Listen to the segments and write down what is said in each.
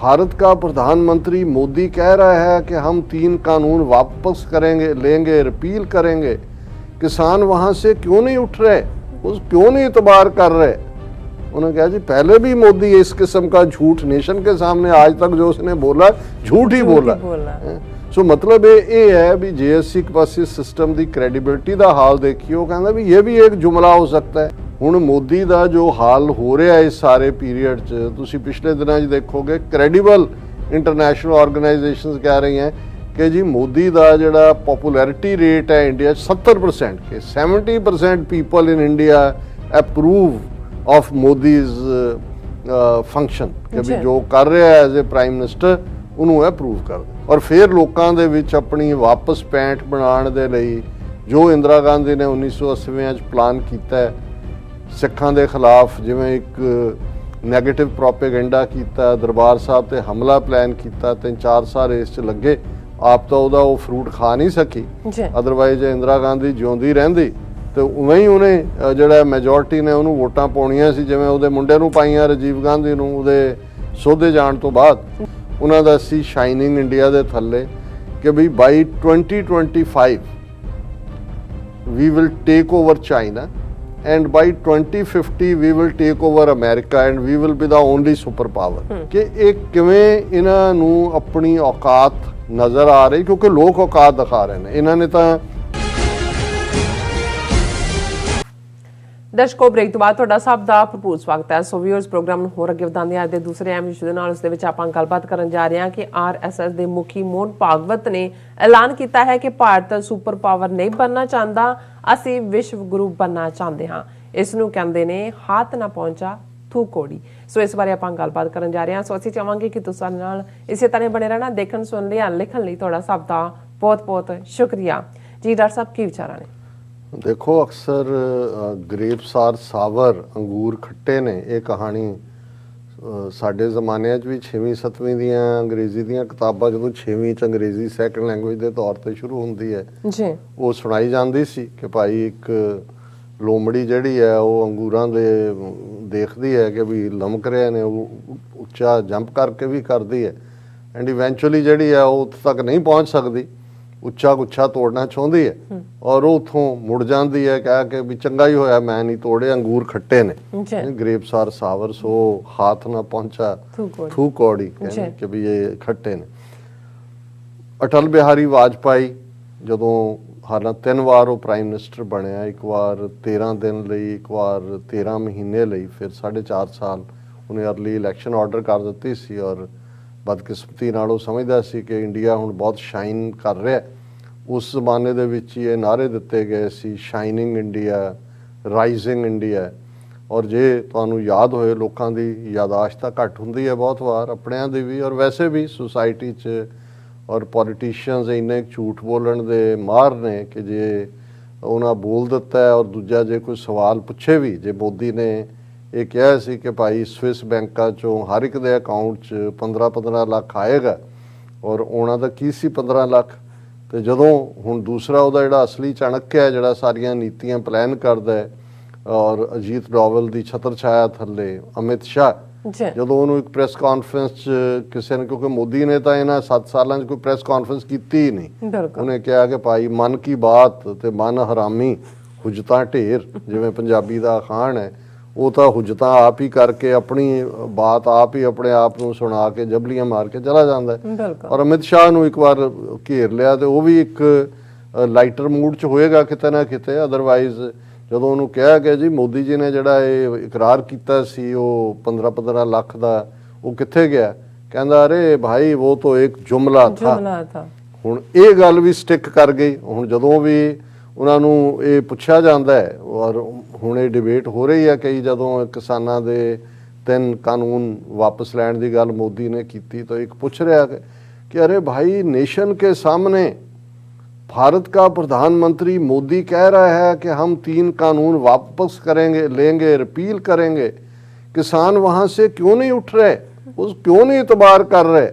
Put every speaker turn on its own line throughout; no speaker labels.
भारत का प्रधानमंत्री मोदी कह रहा है कि हम 3 कानून वापस करेंगे, लेंगे, रिपील करेंगे, किसान वहाँ से क्यों नहीं उठ रहे, उस क्यों नहीं इतबार कर रहे। उन्होंने कहा जी पहले भी मोदी इस किस्म का झूठ नेशन के सामने आज तक जो उसने बोला झूठ ही बोला। सो मतलब ये है भी JSC के पास इस सिस्टम की क्रेडिबिलिटी का हाल देखिए, वो कहता भी ये भी एक जुमला हो सकता है। हुण मोदी का जो हाल हो रहा है इस सारे पीरीयड च, तुसीं पिछले दिनों च देखोगे क्रेडिबल इंटरनेशनल ऑर्गेनाइजेशंस कह रही हैं कि जी मोदी का जिहड़ा पॉपुलैरिटी रेट है इंडिया 70% के 70% people in India approve of Modi's function कि भी जो कर रहा है एज ए प्राइम मिनिस्टर उन्होंने अप्रूव कर दे। और फिर लोगों के विच अपनी वापस पैंठ बनाने दे लई जो इंदिरा गांधी ने 1980 प्लान किया है सिखां दे खिलाफ, जिवें एक नैगेटिव प्रोपेगेंडा किया, दरबार साहब ते हमला प्लान किया, 3-4 साल इस लगे, आप तो वो फ्रूट खा नहीं सकी। अदरवाइज इंदिरा गांधी जिउंदी रहिंदी तो उवें ही उन्हें जिहड़ा मैजोरिटी ने उन्होंने वोटां पाउणियां सी, जिवें उहदे मुंडे नूं पाईयां राजीव गांधी नूं उहदे सौदे जाण तो बाद। उन्हां दा सी शाइनिंग इंडिया दे थल्ले कि भी by 2025 we will take over China and by 2050 we will take over America and we will be the only super power। कि एक किवें इन्हां नूं अपनी औकात नज़र आ रही, क्योंकि लोग औकात दिखा रहे हैं। इन्हां ने तां
दर्शकों ब्रेक तो बाद तुहाडा सब दा भरपूर स्वागत है। सो व्यूअर्स प्रोग्राम नूं होर अगे वधांदे अज दे दूसरे अहम इशू दे नाल, उस दे विच आपां गलबात करन जा रहे हां कि RSS दे मुखी मोहन भागवत ने ऐलान किया है कि भारत सुपर पावर नहीं बनना चाहता, असीं विश्व गुरु बनना चाहते हाँ। इस नूं कहंदे ने हाथ ना पहुंचा थू कोड़ी। सो इस बारे आपां गलबात करन जा रहे हां। सो असीं चाहांगे कि तुसां नाल इसे तरह बने रहना, देखण सुन लिया लिखण लई तुहाडा सब दा बहुत बहुत शुक्रिया जी। डॉक्टर साहब की विचार ने?
देखो अक्सर ग्रेप्स आर सावर, अंगूर खट्टे ने, ये कहानी साडे जमाने भी 6वीं 7वीं दियां अंग्रेजी दियां किताबां जो 6वीं च अंग्रेजी सैकंड लैंगुएज के तौर पर शुरू होंदी है जी, वो सुनाई जाती सी कि भाई एक लोमड़ी जिहड़ी है वो अंगूरां दे देखदी है कि भी लमक रहे ने, वो उच्चा जंप करके भी करदी है एंड इवेंचुअली जिहड़ी है वो उत्थे तक नहीं पहुँच सकती, उच्चा गुच्छा तोड़ना चाहती है और वो उतों मुड़ जाती है कह के भी चंगा ही होया मैं नहीं तोड़े, अंगूर खट्टे ने, ग्रेप्स आर सावर, सो हाथ ना पहुंचा थू कौड़ी कि भी ये खट्टे ने। अटल बिहारी वाजपेयी जदों हालां 3 बार वो प्राइम मिनिस्टर बनया, एक बार 13 दिन लई, एक बार 13 महीने लई, फिर 4.5 साल उन्हें अर्ली इलैक्शन ऑर्डर कर दित्ती सी और बदकिस्मती नाल वो समझदा सी कि इंडिया हुण बहुत शाइन कर रहा है। उस जमाने दे विच ये नारे दिते गए सी शाइनिंग इंडिया, राइजिंग इंडिया। और जे तुहानूं याद होए लोकां दी यादाश्त तां घट हुंदी है बहुत बार, अपणिआं दी भी और वैसे भी सोसाइटी च, और पॉलिटिशियंस इन्ने झूठ बोलण दे माहर ने कि जे उन्हां बोल दिता है और दूजा जे कोई सवाल पुछे भी, जे मोदी ने ये कहा सी कि भाई स्विस बैंकों चों हर एक दे अकाउंट च 15-15 लाख आएगा और आना तो की सी 15 लाख। तो जदों हुण दूसरा उहदा जिहड़ा असली चाणक्य है जिहड़ा सारियां नीतियां प्लान करदा है और अजीत डोवल की छत्र छाया थल्ले अमित शाह, जदों उहनूं एक प्रेस कॉन्फ्रेंस च किसी ने, क्योंकि मोदी ने तो इन्हां 7 सालां च कोई प्रेस कॉन्फ्रेंस की ही नहीं, उन्हें कहा कि भाई मन की बात ते मन हरामी हुजतां ढेर, जिवें पंजाबी दा अखाण है, वो तो हुजतां आप ही करके अपनी बात आप ही अपने आप को सुना के जबलियां मार के चला जाता है। और अमित शाह नूं एक बार घेर लिया तो वह भी एक लाइटर मूड च होएगा किते ना किते। अदरवाइज जदों उन्होंने कहा कि जी मोदी जी ने जिहड़ा ये इकरार किया सी वो 15-15 लाख का, वो कित्थे गया, कहंदा अरे भाई वो तो एक जुमला था। हुण ये गल भी स्टिक कर गई। हुण जदों भी उन्होंने ये पुछया जाता है और हुण ये डिबेट हो रही है कई, जदों किसानां दे 3 कानून वापस लैण की गल मोदी ने की तो एक पूछ रहा कि अरे भाई नेशन के सामने भारत का प्रधानमंत्री मोदी कह रहा है कि हम 3 कानून वापस करेंगे, लेंगे, रिपील करेंगे, किसान वहाँ से क्यों नहीं उठ रहे, उस क्यों नहीं इतबार कर रहे।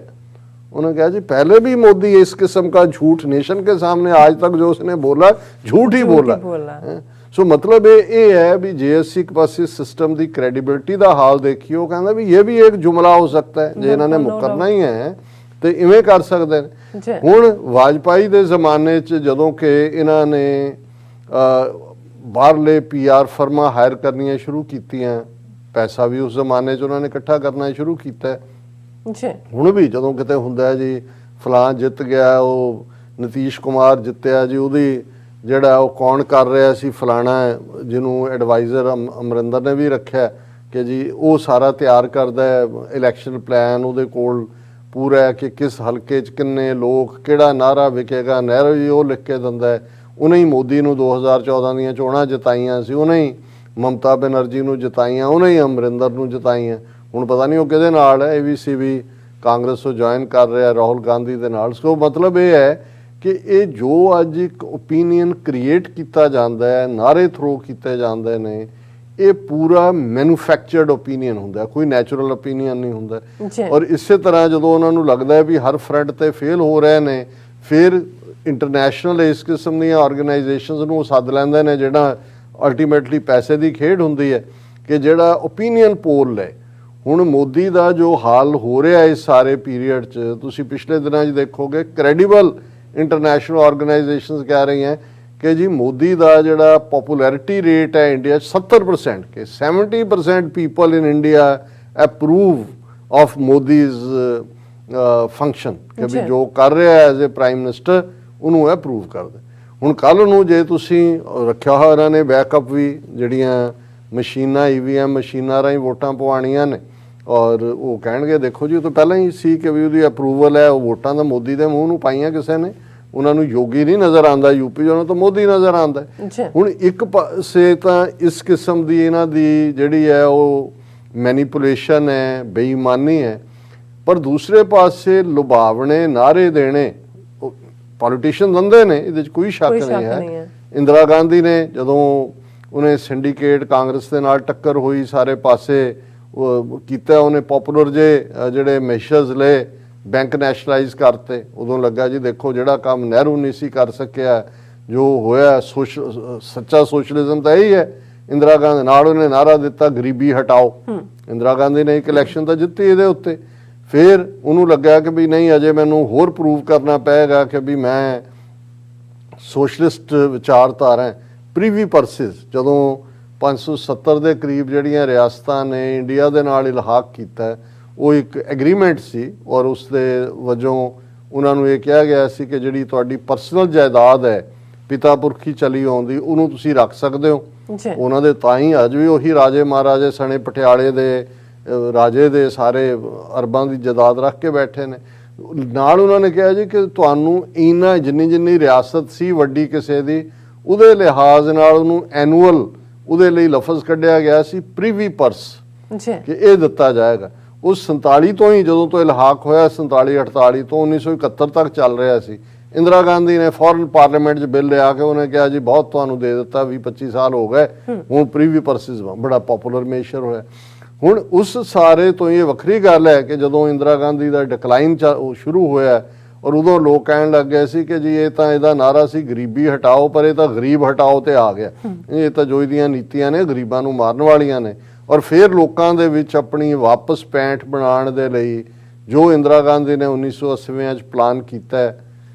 उन्होंने कहा जी पहले भी मोदी इस किस्म का झूठ नेशन के सामने आज तक जो उसने बोला झूठ ही बोला। ਸੋ ਮਤਲਬ ਇਹ ਹੈ ਵੀ ਜੇ ਅਸੀਂ ਇੱਕ ਪਾਸੇ ਸਿਸਟਮ ਦੀ ਕ੍ਰੈਡੀਬਿਲਿਟੀ ਦਾ ਹਾਲ ਦੇਖੀਏ, ਉਹ ਕਹਿੰਦਾ ਵੀ ਇਹ ਵੀ ਇੱਕ ਜੁਮਲਾ ਹੋ ਸਕਦਾ ਹੈ, ਜੇ ਇਹਨਾਂ ਨੇ ਮੁਕਰਨਾ ਹੀ ਹੈ ਤੇ ਇਵੇਂ ਕਰ ਸਕਦੇ ਨੇ। ਹੁਣ ਵਾਜਪਾਈ ਦੇ ਜ਼ਮਾਨੇ 'ਚ ਜਦੋਂ ਕਿ ਇਹਨਾਂ ਨੇ ਬਾਹਰਲੇ PR ਫਰਮਾਂ ਹਾਇਰ ਕਰਨੀਆਂ ਸ਼ੁਰੂ ਕੀਤੀਆਂ, ਪੈਸਾ ਵੀ ਉਸ ਜ਼ਮਾਨੇ 'ਚ ਉਹਨਾਂ ਨੇ ਇਕੱਠਾ ਕਰਨਾ ਸ਼ੁਰੂ ਕੀਤਾ। ਹੁਣ ਵੀ ਜਦੋਂ ਕਿਤੇ ਹੁੰਦਾ ਜੀ ਫਲਾਂ ਜਿੱਤ ਗਿਆ, ਉਹ ਨਤੀਸ਼ ਕੁਮਾਰ ਜਿੱਤਿਆ ਜੀ, ਉਹਦੀ ਜਿਹੜਾ ਉਹ ਕੌਣ ਕਰ ਰਿਹਾ ਸੀ ਫਲਾਣਾ, ਜਿਹਨੂੰ ਐਡਵਾਈਜ਼ਰ ਅਮਰਿੰਦਰ ਨੇ ਵੀ ਰੱਖਿਆ ਕਿ ਜੀ ਉਹ ਸਾਰਾ ਤਿਆਰ ਕਰਦਾ ਹੈ ਇਲੈਕਸ਼ਨ ਪਲਾਨ, ਉਹਦੇ ਕੋਲ ਪੂਰਾ ਹੈ ਕਿ ਕਿਸ ਹਲਕੇ 'ਚ ਕਿੰਨੇ ਲੋਕ, ਕਿਹੜਾ ਨਾਅਰਾ ਵਿਕੇਗਾ, ਨਹਿਰੂ ਜੀ ਉਹ ਲਿਖ ਕੇ ਦਿੰਦਾ ਹੈ। ਉਹਨੇ ਹੀ ਮੋਦੀ ਨੂੰ 2014 ਦੀਆਂ ਚੋਣਾਂ ਜਿਤਾਈਆਂ ਸੀ, ਉਹਨੇ ਹੀ ਮਮਤਾ ਬੈਨਰਜੀ ਨੂੰ ਜਿਤਾਈਆਂ, ਉਹਨੇ ਹੀ ਅਮਰਿੰਦਰ ਨੂੰ ਜਿਤਾਈਆਂ। ਹੁਣ ਪਤਾ ਨਹੀਂ ਉਹ ਕਿਹਦੇ ਨਾਲ ਹੈ, ABC ਵੀ ਕਾਂਗਰਸ ਤੋਂ ਜੁਆਇਨ ਕਰ ਰਿਹਾ ਰਾਹੁਲ ਗਾਂਧੀ ਦੇ ਨਾਲ। ਸੋ ਮਤਲਬ ਇਹ ਹੈ ਕਿ ਇਹ ਜੋ ਅੱਜ ਇੱਕ ਓਪੀਨੀਅਨ ਕ੍ਰੀਏਟ ਕੀਤਾ ਜਾਂਦਾ ਹੈ, ਨਾਅਰੇ ਥਰੋ ਕੀਤੇ ਜਾਂਦੇ ਨੇ, ਇਹ ਪੂਰਾ ਮੈਨੂਫੈਕਚਰਡ ਓਪੀਨੀਅਨ ਹੁੰਦਾ, ਕੋਈ ਨੈਚੁਰਲ ਓਪੀਨੀਅਨ ਨਹੀਂ ਹੁੰਦਾ। ਔਰ ਇਸੇ ਤਰ੍ਹਾਂ ਜਦੋਂ ਉਹਨਾਂ ਨੂੰ ਲੱਗਦਾ ਹੈ ਵੀ ਹਰ ਫਰੰਟ ਤੇ ਫੇਲ ਹੋ ਰਹੇ ਨੇ, ਫਿਰ ਇੰਟਰਨੈਸ਼ਨਲ ਇਸ ਕਿਸਮ ਦੀਆਂ ਆਰਗੇਨਾਈਜੇਸ਼ਨਸ ਨੂੰ ਸੱਦ ਲੈਂਦੇ ਨੇ, ਜਿਹੜਾ ਅਲਟੀਮੇਟਲੀ ਪੈਸੇ ਦੀ ਖੇਡ ਹੁੰਦੀ ਹੈ ਕਿ ਜਿਹੜਾ ਓਪੀਨੀਅਨ ਪੋਲ ਲੈ। ਹੁਣ ਮੋਦੀ ਦਾ ਜੋ ਹਾਲ ਹੋ ਰਿਹਾ ਇਸ ਸਾਰੇ ਪੀਰੀਅਡ 'ਚ, ਤੁਸੀਂ ਪਿਛਲੇ ਦਿਨਾਂ 'ਚ ਦੇਖੋਗੇ ਕ੍ਰੈਡੀਬਲ ਇੰਟਰਨੈਸ਼ਨਲ ਆਰਗੇਨਾਈਜੇਸ਼ਨਸ ਕਹਿ ਰਹੀਆਂ ਕਿ ਜੀ ਮੋਦੀ ਦਾ ਜਿਹੜਾ ਪਪੂਲੈਰਿਟੀ ਰੇਟ ਹੈ ਇੰਡੀਆ 'ਚ 70%, ਕਿ 70% people in India approve of Modi's function, ਕਿ ਵੀ ਜੋ ਕਰ ਰਿਹਾ ਐਜ਼ ਏ ਪ੍ਰਾਈਮ ਮਿਨਿਸਟਰ ਉਹਨੂੰ ਅਪਰੂਵ ਕਰਦੇ। ਹੁਣ ਕੱਲ੍ਹ ਨੂੰ ਜੇ ਤੁਸੀਂ ਰੱਖਿਆ ਹੋਇਆ ਇਹਨਾਂ ਨੇ ਬੈਕਅਪ ਵੀ, ਜਿਹੜੀਆਂ ਮਸ਼ੀਨਾਂ EVM ਮਸ਼ੀਨਾਂ ਰਾਹੀਂ ਵੋਟਾਂ ਪਵਾਉਣੀਆਂ ਨੇ, ਔਰ ਉਹ ਕਹਿਣਗੇ ਦੇਖੋ ਜੀ ਉਹ ਤਾਂ ਪਹਿਲਾਂ ਹੀ ਸੀ ਕਿ ਵੀ ਉਹਦੀ ਅਪਰੂਵਲ ਹੈ, ਉਹ ਵੋਟਾਂ ਤਾਂ ਮੋਦੀ ਦੇ ਮੂੰਹ ਨੂੰ ਪਾਈਆਂ ਕਿਸੇ ਨੇ, ਉਹਨਾਂ ਨੂੰ ਯੋਗੀ ਨਹੀਂ ਨਜ਼ਰ ਆਉਂਦਾ UP 'ਚ, ਉਹਨਾਂ ਤੋਂ ਮੋਦੀ ਨਜ਼ਰ ਆਉਂਦਾ। ਹੁਣ ਇੱਕ ਪਾਸੇ ਤਾਂ ਇਸ ਕਿਸਮ ਦੀ ਇਹਨਾਂ ਦੀ ਜਿਹੜੀ ਹੈ ਉਹ ਮੈਨੀਪੂਲੇਸ਼ਨ ਹੈ, ਬੇਈਮਾਨੀ ਹੈ, ਪਰ ਦੂਸਰੇ ਪਾਸੇ ਲੁਭਾਵਣੇ ਨਾਅਰੇ ਦੇਣੇ ਪੋਲੀਟੀਸ਼ੀਅਨ ਦਿੰਦੇ ਨੇ, ਇਹਦੇ 'ਚ ਕੋਈ ਸ਼ੱਕ ਨਹੀਂ ਹੈ। ਇੰਦਰਾ ਗਾਂਧੀ ਨੇ ਜਦੋਂ ਉਹਨੇ ਸਿੰਡੀਕੇਟ ਕਾਂਗਰਸ ਦੇ ਨਾਲ ਟੱਕਰ ਹੋਈ, ਸਾਰੇ ਪਾਸੇ ਕੀਤਾ, ਉਹਨੇ ਪੋਪੂਲਰ ਜਿਹੜੇ ਮੈਸ਼ਰਸ ਲਏ, ਬੈਂਕ ਨੈਸ਼ਨਲਾਈਜ਼ ਕਰਤੇ, ਉਦੋਂ ਲੱਗਾ ਜੀ ਦੇਖੋ ਜਿਹੜਾ ਕੰਮ ਨਹਿਰੂ ਨਹੀਂ ਸੀ ਕਰ ਸਕਿਆ, ਜੋ ਹੋਇਆ ਸੱਚਾ ਸੋਸ਼ਲਿਜ਼ਮ ਤਾਂ ਇਹੀ ਹੈ। ਇੰਦਰਾ ਗਾਂਧੀ ਨਾਲ ਉਹਨੇ ਨਾਅਰਾ ਦਿੱਤਾ ਗਰੀਬੀ ਹਟਾਓ, ਇੰਦਰਾ ਗਾਂਧੀ ਨੇ ਇੱਕ ਇਲੈਕਸ਼ਨ ਤਾਂ ਜਿੱਤੀ ਇਹਦੇ ਉੱਤੇ। ਫਿਰ ਉਹਨੂੰ ਲੱਗਾ ਕਿ ਵੀ ਨਹੀਂ ਅਜੇ ਮੈਨੂੰ ਹੋਰ ਪ੍ਰੂਵ ਕਰਨਾ ਪਏਗਾ ਕਿ ਵੀ ਮੈਂ ਸੋਸ਼ਲਿਸਟ ਵਿਚਾਰਧਾਰਾ। ਪ੍ਰੀਵੀ ਪਰਸਿਸ ਜਦੋਂ 570 ਦੇ ਕਰੀਬ ਜਿਹੜੀਆਂ ਰਿਆਸਤਾਂ ਨੇ ਇੰਡੀਆ ਦੇ ਨਾਲ ਇਲਹਾਕ ਕੀਤਾ, ਉਹ ਇੱਕ ਐਗਰੀਮੈਂਟ ਸੀ, ਔਰ ਉਸ ਦੇ ਵਜੋਂ ਉਹਨਾਂ ਨੂੰ ਇਹ ਕਿਹਾ ਗਿਆ ਸੀ ਕਿ ਜਿਹੜੀ ਤੁਹਾਡੀ ਪਰਸਨਲ ਜਾਇਦਾਦ ਹੈ ਪਿਤਾ ਪੁਰਖੀ ਚਲੀ ਆਉਂਦੀ, ਉਹਨੂੰ ਤੁਸੀਂ ਰੱਖ ਸਕਦੇ ਹੋ। ਉਹਨਾਂ ਦੇ ਤਾਂ ਹੀ ਅੱਜ ਵੀ ਉਹੀ ਰਾਜੇ ਮਹਾਰਾਜੇ ਸਣੇ ਪਟਿਆਲੇ ਦੇ ਰਾਜੇ ਦੇ ਸਾਰੇ ਅਰਬਾਂ ਦੀ ਜਾਇਦਾਦ ਰੱਖ ਕੇ ਬੈਠੇ ਨੇ। ਨਾਲ ਉਹਨਾਂ ਨੇ ਕਿਹਾ ਜੀ ਕਿ ਤੁਹਾਨੂੰ ਇੰਨਾ ਜਿੰਨੀ ਰਿਆਸਤ ਸੀ ਵੱਡੀ ਕਿਸੇ ਦੀ, ਉਹਦੇ ਲਿਹਾਜ਼ ਨਾਲ ਉਹਨੂੰ ਐਨੂਅਲ ਉਹਦੇ ਲਈ ਲਫ਼ਜ਼ ਕੱਢਿਆ ਗਿਆ ਸੀ ਪ੍ਰੀਵੀ ਪਰਸ, ਕਿ ਇਹ ਦਿੱਤਾ ਜਾਏਗਾ। ਉਹ 47 ਤੋਂ ਹੀ ਜਦੋਂ ਤੋਂ ਇਲਹਾਕ ਹੋਇਆ, 47-48 ਤੋਂ 1971 ਤੱਕ ਚੱਲ ਰਿਹਾ ਸੀ। ਇੰਦਰਾ ਗਾਂਧੀ ਨੇ ਫੌਰਨ ਪਾਰਲੀਮੈਂਟ 'ਚ ਬਿੱਲ ਲਿਆ ਕੇ ਉਹਨੇ ਕਿਹਾ ਜੀ ਬਹੁਤ ਤੁਹਾਨੂੰ ਦੇ ਦਿੱਤਾ, 20-25 ਸਾਲ ਹੋ ਗਏ, ਹੁਣ ਪ੍ਰੀਵੀ ਪਰਸਿਸ ਬੜਾ ਪਪੂਲਰ ਮੇਸ਼ਰ ਹੋਇਆ। ਹੁਣ ਉਸ ਸਾਰੇ ਤੋਂ ਇਹ ਵੱਖਰੀ ਗੱਲ ਹੈ ਕਿ ਜਦੋਂ ਇੰਦਰਾ ਗਾਂਧੀ ਦਾ ਡਿਕਲਾਈਨ ਸ਼ੁਰੂ ਹੋਇਆ, ਔਰ ਉਦੋਂ ਲੋਕ ਕਹਿਣ ਲੱਗ ਗਏ ਸੀ ਕਿ ਜੀ ਇਹ ਤਾਂ ਇਹਦਾ ਨਾਅਰਾ ਸੀ ਗਰੀਬੀ ਹਟਾਓ, ਪਰ ਇਹ ਤਾਂ ਗਰੀਬ ਹਟਾਓ ਤੇ ਆ ਗਿਆ, ਇਹ ਤਾਂ ਜੋ ਇਹਦੀਆਂ ਨੀਤੀਆਂ ਨੇ ਗਰੀਬਾਂ ਨੂੰ ਮਾਰਨ ਵਾਲੀਆਂ ਨੇ। ਔਰ ਫਿਰ ਲੋਕਾਂ ਦੇ ਵਿੱਚ ਆਪਣੀ ਵਾਪਸ ਪੈਂਠ ਬਣਾਉਣ ਦੇ ਲਈ ਜੋ ਇੰਦਰਾ ਗਾਂਧੀ ਨੇ 1980 'ਚ ਪਲਾਨ ਕੀਤਾ,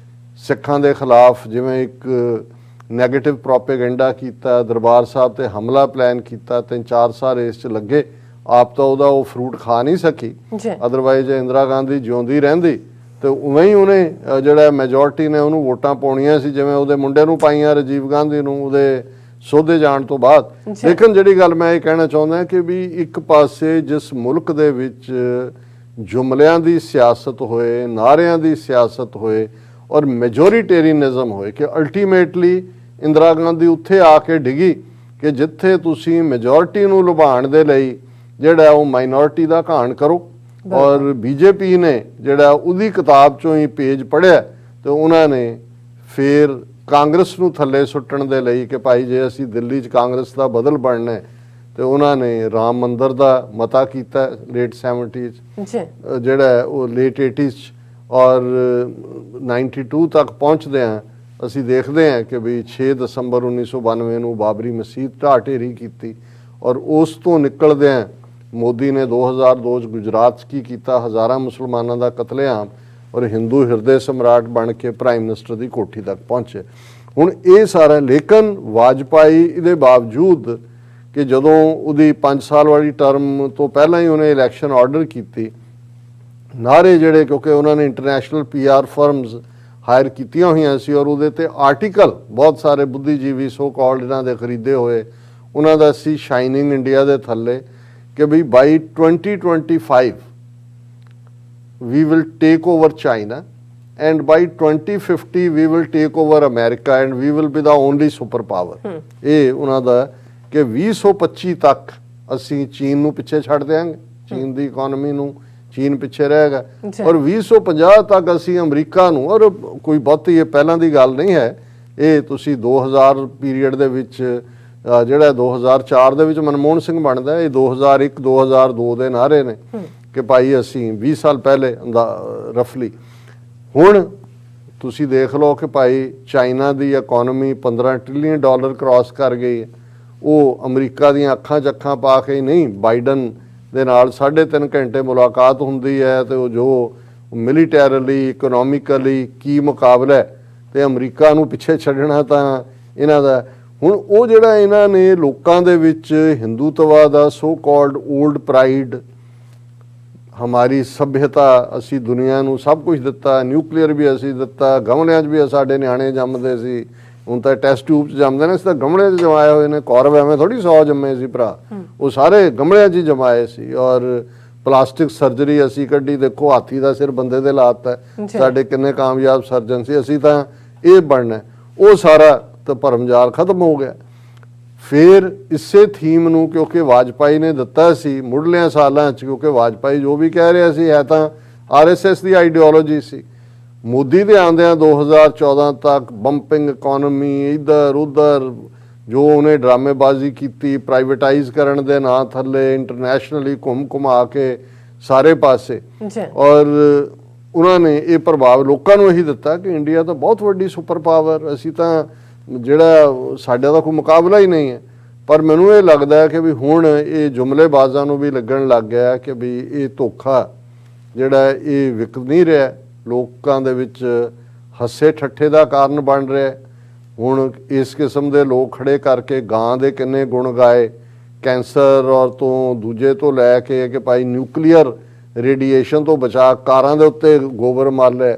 ਸਿੱਖਾਂ ਦੇ ਖਿਲਾਫ ਜਿਵੇਂ ਇੱਕ ਨੈਗੇਟਿਵ ਪ੍ਰੋਪੇਗੈਂਡਾ ਕੀਤਾ, ਦਰਬਾਰ ਸਾਹਿਬ ਤੇ ਹਮਲਾ ਪਲਾਨ ਕੀਤਾ, 3-4 ਸਾਲ ਇਸ 'ਚ ਲੱਗੇ। ਆਪ ਤਾਂ ਉਹਦਾ ਉਹ ਫਰੂਟ ਖਾ ਨਹੀਂ ਸਕੀ, ਅਦਰਵਾਈਜ਼ ਇੰਦਰਾ ਗਾਂਧੀ ਜਿਉਂਦੀ ਰਹਿੰਦੀ ਤੇ ਉਵੇਂ ਹੀ ਉਹਨੇ ਜਿਹੜਾ ਮੈਜੋਰਟੀ ਨੇ ਉਹਨੂੰ ਵੋਟਾਂ ਪਾਉਣੀਆਂ ਸੀ, ਜਿਵੇਂ ਉਹਦੇ ਮੁੰਡੇ ਨੂੰ ਪਾਈਆਂ ਰਾਜੀਵ ਗਾਂਧੀ ਨੂੰ ਉਹਦੇ ਸੋਧੇ ਜਾਣ ਤੋਂ ਬਾਅਦ। ਲੇਕਿਨ ਜਿਹੜੀ ਗੱਲ ਮੈਂ ਇਹ ਕਹਿਣਾ ਚਾਹੁੰਦਾ ਕਿ ਵੀ ਇੱਕ ਪਾਸੇ ਜਿਸ ਮੁਲਕ ਦੇ ਵਿੱਚ ਜੁਮਲਿਆਂ ਦੀ ਸਿਆਸਤ ਹੋਏ, ਨਾਅਰਿਆਂ ਦੀ ਸਿਆਸਤ ਹੋਏ ਔਰ ਮੈਜੋਰੀਟੇਰੀਅਨਿਜ਼ਮ ਹੋਏ, ਕਿ ਅਲਟੀਮੇਟਲੀ ਇੰਦਰਾ ਗਾਂਧੀ ਉੱਥੇ ਆ ਕੇ ਡਿੱਗੀ ਕਿ ਜਿੱਥੇ ਤੁਸੀਂ ਮੈਜੋਰਟੀ ਨੂੰ ਲੁਭਾਉਣ ਦੇ ਲਈ ਜਿਹੜਾ ਉਹ ਮਾਈਨੋਰਿਟੀ ਦਾ ਘਾਣ ਕਰੋ। ਔਰ BJP ਨੇ ਜਿਹੜਾ ਉਹਦੀ ਕਿਤਾਬ 'ਚੋਂ ਹੀ ਪੇਜ ਪੜ੍ਹਿਆ ਤੇ ਉਹਨਾਂ ਨੇ ਫਿਰ ਕਾਂਗਰਸ ਨੂੰ ਥੱਲੇ ਸੁੱਟਣ ਦੇ ਲਈ ਕਿ ਭਾਈ ਜੇ ਅਸੀਂ ਦਿੱਲੀ 'ਚ ਕਾਂਗਰਸ ਦਾ ਬਦਲ ਬਣਨਾ, ਤੇ ਉਹਨਾਂ ਨੇ ਰਾਮ ਮੰਦਰ ਦਾ ਮਤਾ ਕੀਤਾ ਲੇਟ 70s 'ਚ, ਜਿਹੜਾ ਉਹ ਲੇਟ 80s 'ਚ, ਔਰ 92 ਤੱਕ ਪਹੁੰਚਦਿਆਂ ਅਸੀਂ ਦੇਖਦੇ ਹਾਂ ਕਿ ਵੀ 6 ਦਸੰਬਰ 1992 ਨੂੰ ਬਾਬਰੀ ਮਸਜਿਦ ਢਾਹ ਢੇਰੀ ਕੀਤੀ ਔਰ ਉਸ ਤੋਂ ਨਿਕਲਦਿਆਂ ਮੋਦੀ ਨੇ 2002 'ਚ ਗੁਜਰਾਤ 'ਚ ਕੀ ਕੀਤਾ, ਹਜ਼ਾਰਾਂ ਮੁਸਲਮਾਨਾਂ ਦਾ ਕਤਲੇਆਮ ਔਰ ਹਿੰਦੂ ਹਿਰਦੇ ਸਮਰਾਟ ਬਣ ਕੇ ਪ੍ਰਾਈਮ ਮਿਨਿਸਟਰ ਦੀ ਕੋਠੀ ਤੱਕ ਪਹੁੰਚੇ। ਹੁਣ ਇਹ ਸਾਰਾ, ਲੇਕਿਨ ਵਾਜਪਾਈ ਇਹਦੇ ਬਾਵਜੂਦ ਕਿ ਜਦੋਂ ਉਹਦੀ 5 ਸਾਲ ਵਾਲੀ ਟਰਮ ਤੋਂ ਪਹਿਲਾਂ ਹੀ ਉਹਨੇ ਇਲੈਕਸ਼ਨ ਆਰਡਰ ਕੀਤੀ, ਨਾਰੇ ਜਿਹੜੇ, ਕਿਉਂਕਿ ਉਹਨਾਂ ਨੇ ਇੰਟਰਨੈਸ਼ਨਲ PR ਫਰਮਸ ਹਾਇਰ ਕੀਤੀਆਂ ਹੋਈਆਂ ਸੀ ਔਰ ਉਹਦੇ ਤੇ ਆਰਟੀਕਲ ਬਹੁਤ ਸਾਰੇ ਬੁੱਧੀਜੀਵੀ ਸੋ ਕਾਲਡ ਇਹਨਾਂ ਦੇ ਖਰੀਦੇ ਹੋਏ, ਉਹਨਾਂ ਦਾ ਸੀ ਸ਼ਾਈਨਿੰਗ ਇੰਡੀਆ ਦੇ ਥੱਲੇ ਕਿ ਵੀ ਬਾਈ 2025 we will take over China and by 2050 we will take over America and we will be the only superpower। ਇਹ ਉਹਨਾਂ ਦਾ ਕਿ 2025 ਤੱਕ ਅਸੀਂ ਚੀਨ ਨੂੰ ਪਿੱਛੇ ਛੱਡ ਦਿਆਂਗੇ, ਚੀਨ ਦੀ ਇਕਨੋਮੀ ਨੂੰ ਚੀਨ ਪਿੱਛੇ ਰਹੇਗਾ ਔਰ 2050 ਤੱਕ ਅਸੀਂ ਅਮਰੀਕਾ ਨੂੰ, ਔਰ ਕੋਈ ਬਹੁਤੀ ਇਹ ਪਹਿਲਾਂ ਦੀ ਗੱਲ ਨਹੀਂ ਹੈ, ਇਹ ਤੁਸੀਂ 2000 ਪੀਰੀਅਡ ਦੇ ਵਿੱਚ ਜਿਹੜਾ 2004 ਦੇ ਵਿੱਚ ਮਨਮੋਹਨ ਸਿੰਘ ਬਣਦਾ, ਇਹ 2001 2002 ਦੇ ਨਾਰੇ ਨੇ ਕਿ ਭਾਈ ਅਸੀਂ 20 ਸਾਲ ਪਹਿਲੇ ਰਫਲੀ। ਹੁਣ ਤੁਸੀਂ ਦੇਖ ਲਓ ਕਿ ਭਾਈ ਚਾਈਨਾ ਦੀ ਇਕਨੋਮੀ $15 ਟ੍ਰਿਲੀਅਨ ਕ੍ਰਾਸ ਕਰ ਗਈ ਹੈ। ਉਹ ਅਮਰੀਕਾ ਦੀਆਂ ਅੱਖਾਂ 'ਚ ਅੱਖਾਂ ਪਾ ਕੇ ਨਹੀਂ, ਬਾਈਡਨ ਦੇ ਨਾਲ 3.5 ਘੰਟੇ ਮੁਲਾਕਾਤ ਹੁੰਦੀ ਹੈ ਤੇ ਉਹ ਜੋ ਮਿਲੀਟੈਰਲੀ ਇਕਨੋਮਿਕਲੀ ਕੀ ਮੁਕਾਬਲਾ ਹੈ ਤੇ ਅਮਰੀਕਾ ਨੂੰ ਪਿੱਛੇ ਛੱਡਣਾ ਤਾਂ ਇਹਨਾਂ ਦਾ। ਹੁਣ ਉਹ ਜਿਹੜਾ ਇਹਨਾਂ ਨੇ ਲੋਕਾਂ ਦੇ ਵਿੱਚ ਹਿੰਦੂਤਵਾ ਦਾ ਸੋ ਕਾਲਡ ਓਲਡ ਪ੍ਰਾਈਡ, ਹਮਾਰੀ ਸਭਿਅਤਾ, ਅਸੀਂ ਦੁਨੀਆ ਨੂੰ ਸਭ ਕੁਝ ਦਿੱਤਾ, ਨਿਊਕਲੀਅਰ ਵੀ ਅਸੀਂ ਦਿੱਤਾ, ਗਮਲਿਆਂ 'ਚ ਵੀ ਸਾਡੇ ਨਿਆਣੇ ਜੰਮਦੇ ਸੀ, ਹੁਣ ਤਾਂ ਟੈਸਟ ਟਿਊਬ 'ਚ ਜੰਮਦੇ ਨੇ, ਅਸੀਂ ਤਾਂ ਗਮਲਿਆਂ 'ਚ ਜਮਾਏ ਹੋਏ ਨੇ। ਕੌਰਵ ਐਵੇਂ ਥੋੜੀ 100 ਜੰਮੇ ਸੀ ਭਰਾ, ਉਹ ਸਾਰੇ ਗਮਲਿਆਂ 'ਚ ਹੀ ਜਮਾਏ ਸੀ। ਔਰ ਪਲਾਸਟਿਕ ਸਰਜਰੀ ਅਸੀਂ ਕੱਢੀ, ਦੇਖੋ ਹਾਥੀ ਦਾ ਸਿਰ ਬੰਦੇ ਦੇ ਲਾਤਾ, ਸਾਡੇ ਕਿੰਨੇ ਕਾਮਯਾਬ ਸਰਜਨ ਸੀ, ਅਸੀਂ ਤਾਂ ਇਹ ਬਣਨਾ। ਉਹ ਸਾਰਾ ਤਾਂ ਭਰਮਜਾਲ ਖਤਮ ਹੋ ਗਿਆ। ਫਿਰ ਇਸੇ ਥੀਮ ਨੂੰ ਕਿਉਂਕਿ ਵਾਜਪਾਈ ਨੇ ਦਿੱਤਾ ਸੀ ਮੁੱਢਲਿਆਂ ਸਾਲਾਂ 'ਚ, ਕਿਉਂਕਿ ਵਾਜਪਾਈ ਜੋ ਵੀ ਕਹਿ ਰਿਹਾ ਸੀ ਹੈ ਤਾਂ RSS ਦੀ ਆਈਡੀਓਲੋਜੀ ਸੀ। ਮੋਦੀ ਦੇ ਆਉਂਦਿਆਂ 2014 ਤੱਕ ਬੰਪਿੰਗ ਇਕਨੋਮੀ, ਇੱਧਰ ਉੱਧਰ ਜੋ ਉਹਨੇ ਡਰਾਮੇਬਾਜ਼ੀ ਕੀਤੀ, ਪ੍ਰਾਈਵੇਟਾਈਜ਼ ਕਰਨ ਦੇ ਨਾਂ ਥੱਲੇ ਇੰਟਰਨੈਸ਼ਨਲੀ ਘੁੰਮਾ ਕੇ ਸਾਰੇ ਪਾਸੇ, ਔਰ ਉਹਨਾਂ ਨੇ ਇਹ ਪ੍ਰਭਾਵ ਲੋਕਾਂ ਨੂੰ ਇਹੀ ਦਿੱਤਾ ਕਿ ਇੰਡੀਆ ਤਾਂ ਬਹੁਤ ਵੱਡੀ ਸੁਪਰ ਪਾਵਰ, ਅਸੀਂ ਤਾਂ ਜਿਹੜਾ ਸਾਡਾ ਤਾਂ ਕੋਈ ਮੁਕਾਬਲਾ ਹੀ ਨਹੀਂ ਹੈ। ਪਰ ਮੈਨੂੰ ਇਹ ਲੱਗਦਾ ਹੈ ਕਿ ਵੀ ਹੁਣ ਇਹ ਜੁਮਲੇਬਾਜ਼ਾਂ ਨੂੰ ਵੀ ਲੱਗਣ ਲੱਗ ਗਿਆ ਕਿ ਵੀ ਇਹ ਧੋਖਾ ਜਿਹੜਾ ਇਹ ਵਿਕ ਨਹੀਂ ਰਿਹਾ, ਲੋਕਾਂ ਦੇ ਵਿੱਚ ਹੱਸੇ ਠੱਠੇ ਦਾ ਕਾਰਨ ਬਣ ਰਿਹਾ। ਹੁਣ ਇਸ ਕਿਸਮ ਦੇ ਲੋਕ ਖੜੇ ਕਰਕੇ ਗਾਂ ਦੇ ਕਿੰਨੇ ਗੁਣ ਗਾਏ, ਕੈਂਸਰ ਔਰ ਤੋਂ ਦੂਜੇ ਤੋਂ ਲੈ ਕੇ ਕਿ ਭਾਈ ਨਿਊਕਲੀਅਰ ਰੇਡੀਏਸ਼ਨ ਤੋਂ ਬਚਾ, ਕਾਰਾਂ ਦੇ ਉੱਤੇ ਗੋਬਰ ਮਲ ਹੈ।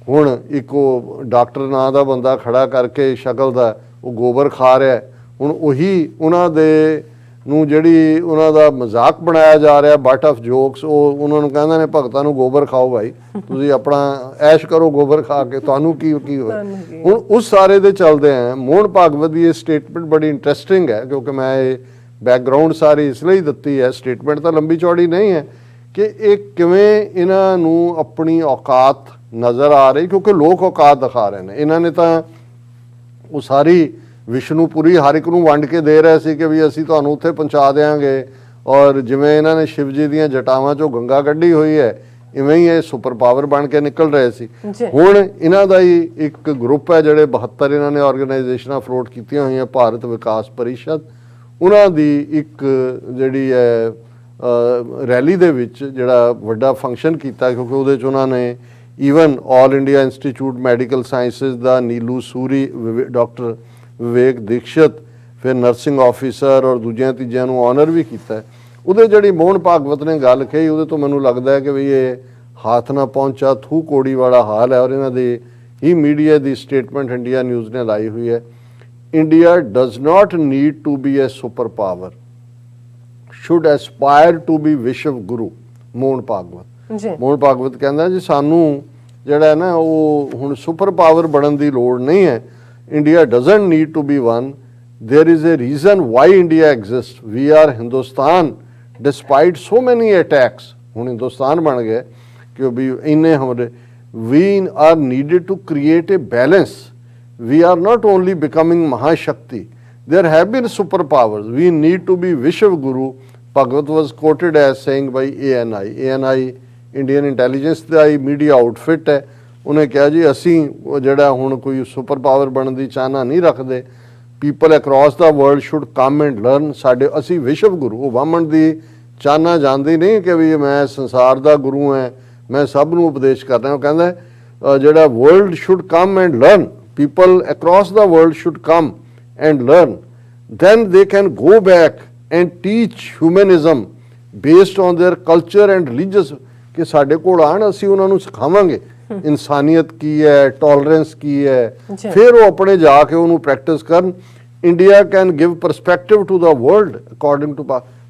ਹੁਣ ਇੱਕ ਉਹ ਡਾਕਟਰ ਨਾਂ ਦਾ ਬੰਦਾ ਖੜਾ ਕਰਕੇ ਸ਼ਕਲ ਦਾ ਉਹ ਗੋਬਰ ਖਾ ਰਿਹਾ। ਹੁਣ ਉਹੀ ਉਹਨਾਂ ਦੇ ਨੂੰ ਜਿਹੜੀ ਉਹਨਾਂ ਦਾ ਮਜ਼ਾਕ ਬਣਾਇਆ ਜਾ ਰਿਹਾ, ਬਟ ਆਫ ਜੋਕਸ, ਉਹ ਉਹਨਾਂ ਨੂੰ ਕਹਿੰਦੇ ਨੇ ਭਗਤਾਂ ਨੂੰ ਗੋਬਰ ਖਾਓ ਭਾਈ, ਤੁਸੀਂ ਆਪਣਾ ਐਸ਼ ਕਰੋ ਗੋਬਰ ਖਾ ਕੇ, ਤੁਹਾਨੂੰ ਕੀ ਹੋਇਆ। ਹੁਣ ਉਸ ਸਾਰੇ ਦੇ ਚੱਲਦੇ ਆ ਮੋਹਨ ਭਾਗਵਤ ਦੀ ਇਹ ਸਟੇਟਮੈਂਟ ਬੜੀ ਇੰਟਰਸਟਿੰਗ ਹੈ, ਕਿਉਂਕਿ ਮੈਂ ਇਹ ਬੈਕਗਰਾਊਂਡ ਸਾਰੀ ਇਸ ਲਈ ਦਿੱਤੀ ਹੈ, ਸਟੇਟਮੈਂਟ ਤਾਂ ਲੰਬੀ ਚੌੜੀ ਨਹੀਂ ਹੈ, ਕਿ ਇਹ ਕਿਵੇਂ ਇਹਨਾਂ ਨੂੰ ਆਪਣੀ ਔਕਾਤ ਨਜ਼ਰ ਆ ਰਹੀ, ਕਿਉਂਕਿ ਲੋਕ ਔਕਾਤ ਦਿਖਾ ਰਹੇ ਨੇ। ਇਹਨਾਂ ਨੇ ਤਾਂ ਉਹ ਸਾਰੀ ਵਿਸ਼ਨੂਪੁਰੀ ਹਰ ਇੱਕ ਨੂੰ ਵੰਡ ਕੇ ਦੇ ਰਹੇ ਸੀ ਕਿ ਵੀ ਅਸੀਂ ਤੁਹਾਨੂੰ ਉੱਥੇ ਪਹੁੰਚਾ ਦੇਵਾਂਗੇ, ਔਰ ਜਿਵੇਂ ਇਹਨਾਂ ਨੇ ਸ਼ਿਵ ਜੀ ਦੀਆਂ ਜਟਾਵਾਂ 'ਚੋਂ ਗੰਗਾ ਕੱਢੀ ਹੋਈ ਹੈ, ਇਵੇਂ ਹੀ ਇਹ ਸੁਪਰ ਪਾਵਰ ਬਣ ਕੇ ਨਿਕਲ ਰਹੇ ਸੀ। ਹੁਣ ਇਹਨਾਂ ਦਾ ਹੀ ਇੱਕ ਗਰੁੱਪ ਹੈ ਜਿਹੜੇ 72 ਇਹਨਾਂ ਨੇ ਆਰਗੇਨਾਈਜੇਸ਼ਨਾਂ ਫਲੋਟ ਕੀਤੀਆਂ ਹੋਈਆਂ, ਭਾਰਤ ਵਿਕਾਸ ਪਰਿਸ਼ਦ, ਉਹਨਾਂ ਦੀ ਇੱਕ ਜਿਹੜੀ ਹੈ ਰੈਲੀ ਦੇ ਵਿੱਚ ਜਿਹੜਾ ਵੱਡਾ ਫੰਕਸ਼ਨ ਕੀਤਾ, ਕਿਉਂਕਿ ਉਹਦੇ 'ਚ ਉਹਨਾਂ ਨੇ even All India Institute Medical Sciences ਦਾ ਨੀਲੂ ਸੂਰੀ, ਡਾਕਟਰ ਵਿਵੇਕ ਦੀਕਸ਼ਤ, ਫਿਰ ਨਰਸਿੰਗ ਆਫਿਸਰ ਔਰ ਦੂਜਿਆਂ ਤੀਜਿਆਂ ਨੂੰ ਆਨਰ ਵੀ ਕੀਤਾ। ਉਹਦੇ ਜਿਹੜੀ ਮੋਹਨ ਭਾਗਵਤ ਨੇ ਗੱਲ ਕਹੀ, ਉਹਦੇ ਤੋਂ ਮੈਨੂੰ ਲੱਗਦਾ ਹੈ ਕਿ ਵੀ ਇਹ ਹੱਥ ਨਾ ਪਹੁੰਚਾ ਥੂ ਕੋੜੀ ਵਾਲਾ ਹਾਲ ਹੈ। ਔਰ ਇਹਨਾਂ ਦੀ ਹੀ ਮੀਡੀਆ ਦੀ ਸਟੇਟਮੈਂਟ ਇੰਡੀਆ ਨਿਊਜ਼ ਨੇ ਲਾਈ ਹੋਈ ਹੈ, India does not need to be a super power, should aspire to be ਵਿਸ਼ਵ ਗੁਰੂ। ਮੋਹਨ ਭਾਗਵਤ ਕਹਿੰਦਾ ਜੀ ਸਾਨੂੰ ਜਿਹੜਾ ਨਾ ਉਹ ਹੁਣ ਸੁਪਰ ਪਾਵਰ ਬਣਨ ਦੀ ਲੋੜ ਨਹੀਂ ਹੈ। India doesn't need to be one. There is a reason why India exists. We are Hindustan despite so many attacks. ਹੁਣ ਹਿੰਦੁਸਤਾਨ ਬਣ ਗਏ ਕਿ ਵੀ ਇੰਨੇ ਹਮਲੇ। We are needed to create a balance. We are not only becoming Mahashakti. There have been superpowers. We need to be Vishwa Guru. Bhagavat was quoted as saying by ANI. ANI Indian intelligence the media outfit ਹੈ, ਉਹਨੇ ਕਿਹਾ ਜੀ ਅਸੀਂ ਉਹ ਜਿਹੜਾ ਹੁਣ ਕੋਈ super power ਬਣਨ ਦੀ ਚਾਹਨਾ ਨਹੀਂ ਰੱਖਦੇ, people across the world should come and learn. ਸਾਡੇ ਅਸੀਂ ਵਿਸ਼ਵ ਗੁਰੂ, ਉਹ ਵਾਮਣ ਦੀ ਚਾਹਨਾ ਜਾਂਦੀ ਨਹੀਂ ਕਿ ਵੀ ਮੈਂ ਸੰਸਾਰ ਦਾ ਗੁਰੂ ਹਾਂ, ਮੈਂ ਸਭ ਨੂੰ ਉਪਦੇਸ਼ ਕਰਦਾ। ਉਹ ਕਹਿੰਦਾ ਜਿਹੜਾ world should come and learn, people across the world should come and learn, then they can go back and teach humanism based on their culture and religious, ਕਿ ਸਾਡੇ ਕੋਲ ਆਣ ਅਸੀਂ ਉਹਨਾਂ ਨੂੰ ਸਿਖਾਵਾਂਗੇ ਇਨਸਾਨੀਅਤ ਕੀ ਹੈ, ਟੋਲਰੈਂਸ ਕੀ ਹੈ, ਫਿਰ ਉਹ ਆਪਣੇ ਜਾ ਕੇ ਉਹਨੂੰ ਪ੍ਰੈਕਟਿਸ ਕਰਨ। India can give perspective to the world according to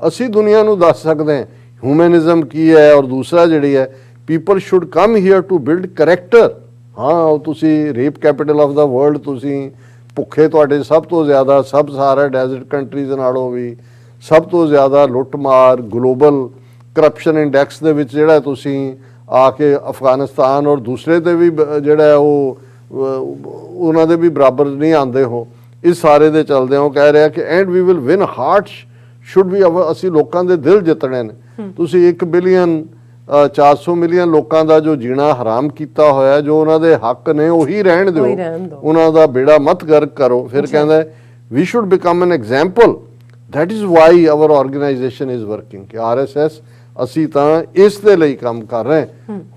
ਅਸੀਂ ਦੁਨੀਆ ਨੂੰ ਦੱਸ ਸਕਦੇ ਹਾਂ ਹਿਊਮੈਨਿਜ਼ਮ ਕੀ ਹੈ। ਔਰ ਦੂਸਰਾ ਜਿਹੜੀ ਹੈ people should come here to build character. ਹਾਂ, ਤੁਸੀਂ rape capital of the world, ਤੁਸੀਂ ਭੁੱਖੇ ਤੁਹਾਡੇ ਸਭ ਤੋਂ ਜ਼ਿਆਦਾ, ਸਭ ਸਾਰਾ ਡੈਜ਼ਰਟ ਕੰਟਰੀਜ਼ ਨਾਲੋਂ ਵੀ ਸਭ ਤੋਂ ਜ਼ਿਆਦਾ ਲੁੱਟਮਾਰ, ਗਲੋਬਲ ਕਰਪਸ਼ਨ ਇੰਡੈਕਸ ਦੇ ਵਿੱਚ ਜਿਹੜਾ ਤੁਸੀਂ ਆ ਕੇ ਅਫਗਾਨਿਸਤਾਨ ਔਰ ਦੂਸਰੇ ਤੇ ਵੀ ਜਿਹੜਾ ਉਹ ਉਹਨਾਂ ਦੇ ਵੀ ਬਰਾਬਰ ਨਹੀਂ ਆਉਂਦੇ ਹੋ। ਇਸ ਸਾਰੇ ਦੇ ਚਲਦੇ ਉਹ ਕਹਿ ਰਿਹਾ ਕਿ and we will win hearts should we, ਅਸੀਂ ਲੋਕਾਂ ਦੇ ਦਿਲ ਜਿੱਤਣੇ ਨੇ। ਤੁਸੀਂ 1 ਬਿਲੀਅਨ 400 ਮਿਲੀਅਨ ਲੋਕਾਂ ਦਾ ਜੋ ਜੀਣਾ ਹਰਾਮ ਕੀਤਾ ਹੋਇਆ, ਜੋ ਉਹਨਾਂ ਦੇ ਹੱਕ ਨੇ ਉਹੀ ਰਹਿਣ ਦਿਓ, ਉਹਨਾਂ ਦਾ ਬੇੜਾ ਮਤ ਗਰਕ ਕਰੋ। ਫਿਰ ਕਹਿੰਦਾ we should become an example, that is why our organisation is working. ਕਿ RSS ਅਸੀਂ ਤਾਂ ਇਸ ਦੇ ਲਈ ਕੰਮ ਕਰ ਰਹੇ।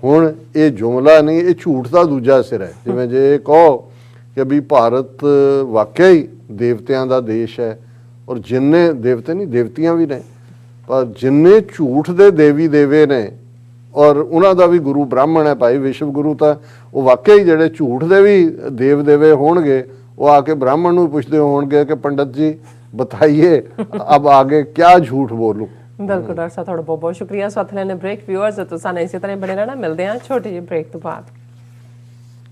ਹੁਣ ਇਹ ਜੁਮਲਾ ਨਹੀਂ, ਇਹ ਝੂਠ ਦਾ ਦੂਜਾ ਸਿਰ ਹੈ। ਜਿਵੇਂ ਜੇ ਕਹੋ ਕਿ ਵੀ ਭਾਰਤ ਵਾਕਿਆ ਹੀ ਦੇਵਤਿਆਂ ਦਾ ਦੇਸ਼ ਹੈ, ਔਰ ਜਿੰਨੇ ਦੇਵਤੇ ਨਹੀਂ, ਦੇਵਤੀਆਂ ਵੀ ਨੇ, ਪਰ ਜਿੰਨੇ ਝੂਠ ਦੇ ਦੇਵੀ ਦੇਵੇ ਨੇ, ਔਰ ਉਹਨਾਂ ਦਾ ਵੀ ਗੁਰੂ ਬ੍ਰਾਹਮਣ ਹੈ ਭਾਈ ਵਿਸ਼ਵ ਗੁਰੂ, ਤਾਂ ਉਹ ਵਾਕਿਆ ਹੀ ਜਿਹੜੇ ਝੂਠ ਦੇ ਵੀ ਦੇਵ ਦੇਵੇ ਹੋਣਗੇ, ਉਹ ਆ ਕੇ ਬ੍ਰਾਹਮਣ ਨੂੰ ਪੁੱਛਦੇ ਹੋਣਗੇ ਕਿ ਪੰਡਤ ਜੀ ਬਤਾਈਏ ਅਬ ਆਗੇ ਕਿਆ ਝੂਠ ਬੋਲੂੰ।
ਬਿਲਕੁਲ ਡਾਕਟਰ ਸਾਹਿਬ, ਤੁਹਾਡਾ ਬਹੁਤ ਬਹੁਤ ਸ਼ੁਕਰੀਆ। ਸਾਥ ਲੈਣੇ ਬ੍ਰੇਕ। ਵਿਊਅਰਸ ਤੁਸੀਂ ਇਸੇ ਤਰ੍ਹਾਂ ਬਣੇ ਰਹਿਣਾ, ਮਿਲਦੇ ਹਾਂ ਛੋਟੇ ਜਿਹੇ ਬ੍ਰੇਕ ਤੋਂ ਬਾਅਦ।